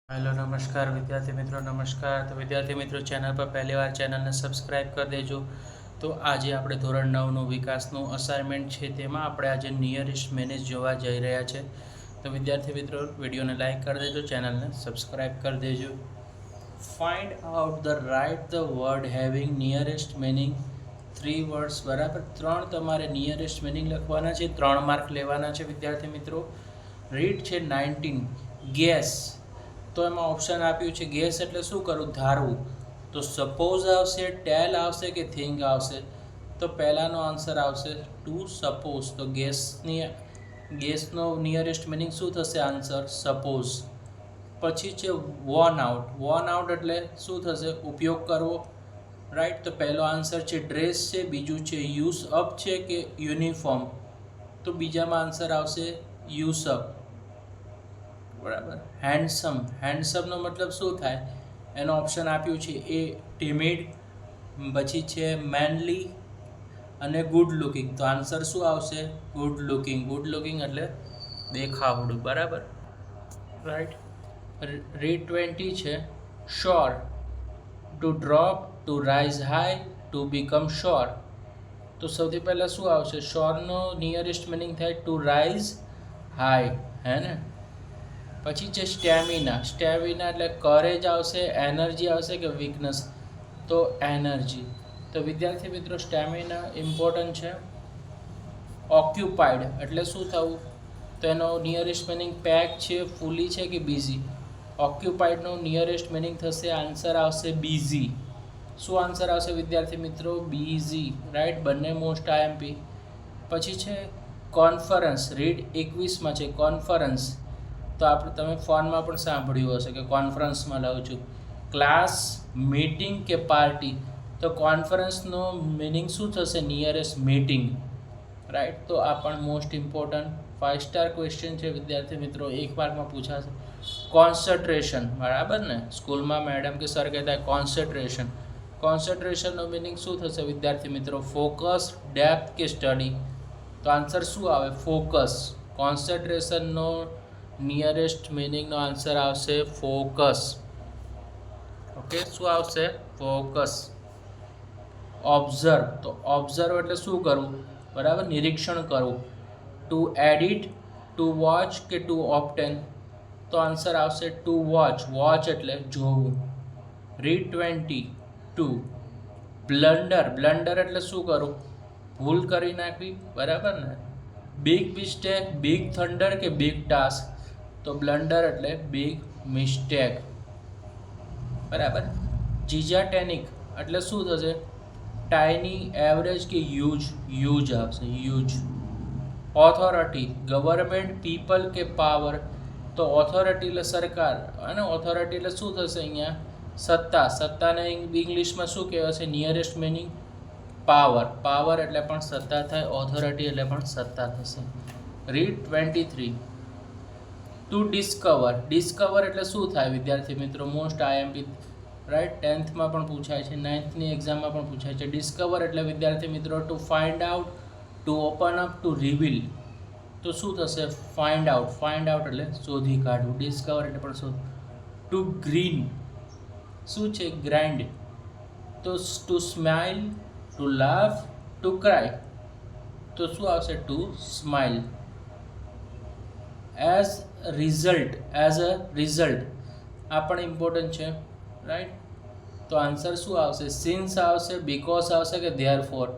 Hello नमस्कार विद्यार्थी मित्रों नमस्कार। तो विद्यार्थी मित्रों चैनल पर पहली बार चैनल ने सब्सक्राइब कर देजो। तो आज આપણે ધોરણ 9 નું વિકાસનું અસાઇનમેન્ટ છે તેમાં આપણે આજે નિયરેસ્ટ મેનેજ જોવા જઈ રહ્યા છે। તો વિદ્યાર્થી મિત્રો વિડિયોને લાઈક કરી દેજો, ચેનલને સબસ્ક્રાઇબ કરી દેજો। Find out the write the word having nearest meaning 3 words બરાબર। ત્રણ તમારે નિયરેસ્ટ મીનિંગ લખવાના છે, 3 માર્ક લેવાના છે વિદ્યાર્થી મિત્રો। રીડ છે 19 ગેસ। તો એમાં ઓપ્શન આપ્યું છે ગેસ એટલે શું કરું, ધારવું। તો સપોઝ આવશે, ટેલ આવશે કે થિંક આવશે। તો પહેલાનો આન્સર આવશે ટુ સપોઝ। તો ગેસનો નિયરેસ્ટ મિનિંગ શું થશે, આન્સર સપોઝ। પછી છે વોન આઉટ। વોન આઉટ એટલે શું થશે, ઉપયોગ કરવો, રાઈટ। તો પહેલો આન્સર છે ડ્રેસ છે, બીજું છે યુઝ અપ છે કે યુનિફોર્મ। તો બીજામાં આન્સર આવશે યુઝ અપ, બરાબર। હેન્ડસમ, હેન્ડસમનો મતલબ શું થાય, એનો ઓપ્શન આપ્યું છે એ ટિમિડ, પછી છે મેનલી અને ગુડ લુકિંગ। તો આન્સર શું આવશે, ગુડ લુકિંગ। ગુડ લુકિંગ એટલે દેખાવડું, બરાબર, રાઈટ। રીડ 20 છે sure. To drop, to rise high, to become sure. તો સૌથી પહેલાં શું આવશે, શ્યોરનો નિયરેસ્ટ મિનિંગ થાય ટુ રાઇઝ હાઈ, હે ને। પછી છે સ્ટેમિના। સ્ટેમિના એટલે કરેજ આવશે, એનર્જી આવશે કે વીકનેસ, તો એનર્જી। તો વિદ્યાર્થી મિત્રો સ્ટેમિના ઇમ્પોર્ટન્ટ છે। ઓક્યુપાઈડ એટલે શું થવું, તો એનો નિયરેસ્ટ મિનિંગ પેક છે, ફૂલી છે કે બિઝી। ઓક્યુપાઈડનો નિયરેસ્ટ મિનિંગ થશે, આન્સર આવશે બિઝી। શું આન્સર આવશે વિદ્યાર્થી મિત્રો, બિઝી, રાઈટ। બંને મોસ્ટ આઈએમપી। પછી છે કોન્ફરન્સ। રીડ 21માં છે કોન્ફરન્સ। તો તમે ફોનમાં પણ સાંભળ્યું હશે કે કોન્ફરન્સમાં લઉં છું, ક્લાસ, મીટિંગ કે પાર્ટી। તો કોન્ફરન્સનો મિનિંગ શું થશે, નિયરેસ્ટ મીટિંગ, રાઈટ। તો આ પણ મોસ્ટ ઇમ્પોર્ટન્ટ 5 સ્ટાર ક્વેશ્ચન છે વિદ્યાર્થી મિત્રો, 1 માર્કમાં પૂછાશે। કોન્સન્ટ્રેશન, બરાબર ને, સ્કૂલમાં મેડમ કે સર કહેતા કોન્સન્ટ્રેશન। કોન્સન્ટ્રેશનનો મિનિંગ શું થશે વિદ્યાર્થી મિત્રો, ફોકસ, ડેપ્થ કે સ્ટડી। તો આન્સર શું આવે, ફોકસ। કોન્સન્ટ્રેશનનો નિયરેસ્ટ મિનિંગનો આન્સર આવશે ફોકસ, ઓકે। શું આવશે, ફોકસ। ઓબ્ઝર્વ, તો ઓબ્ઝર્વ એટલે શું કરવું, બરાબર, નિરીક્ષણ કરવું। ટુ એડિટ, ટુ વોચ કે ટુ ઓપ્ટેન। તો આન્સર આવશે ટુ વોચ। વોચ એટલે જોવું। Read 22 blunder. બ્લન્ડર એટલે શું કરવું, ભૂલ કરી નાખવી, બરાબર ને। બિગ મિસ્ટેક, બિગ થંડર કે બિગ ટાસ્ક। તો બ્લન્ડર એટલે બિગ મિસ્ટેક, બરાબર। જીજાટેનિક એટલે શું થશે, ટાઇની, એવરેજ કે યુઝ। યુઝ આવશે, યુઝ। ઓથોરિટી, ગવર્મેન્ટ, પીપલ કે પાવર। તો ઓથોરિટી એટલે સરકાર, અને ઓથોરિટી એટલે શું થશે અહીંયા, સત્તા। સત્તાને ઇંગ્લિશમાં શું કહેવાશે, નિયરેસ્ટ મિનિંગ પાવર। પાવર એટલે પણ સત્તા થાય, ઓથોરિટી એટલે પણ સત્તા થશે। Read 23 two discover. ડિસ્કવર એટલે શું થાય વિદ્યાર્થી મિત્રો, મોસ્ટ આઈએમપી, રાઈટ। 10thમાં પણ પૂછાય છે, 9thની એક્ઝામમાં પણ પૂછાય છે। ડિસ્કવર એટલે વિદ્યાર્થી મિત્રો to find out, to open up, to reveal. તો શું થશે, ફાઇન્ડ આઉટ। ફાઇન્ડ આઉટ એટલે શોધી કાઢવું, ડિસ્કવર એટલે પણ શોધ। ટુ ગ્રીન શું છે, ગ્રાઇન્ડ। તો to smile, to laugh, to cry. તો શું આવશે, to smile. As result, as a result આ પણ ઇમ્પોર્ટન્ટ છે, રાઈટ। તો આન્સર શું આવશે, સિન્સ આવશે, બીકોઝ આવશે કે ધેરફોર।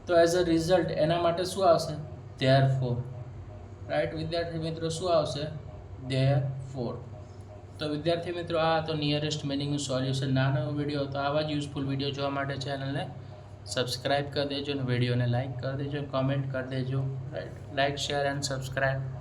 તો એઝ અ રિઝલ્ટ એના માટે શું આવશે, ધેરફોર, રાઈટ વિદ્યાર્થી મિત્રો, શું આવશે, ધેરફોર। તો વિદ્યાર્થી મિત્રો આ તો નિયરેસ્ટ મિનિંગનું સોલ્યુશન, નાનો વિડીયો હતો। આવા જ યુઝફુલ વિડીયો જોવા માટે ચેનલને સબસ્ક્રાઇબ કરી દેજો અને વિડીયોને લાઇક કરી દેજો, કમેન્ટ કરી દેજો, right. Like, share and subscribe.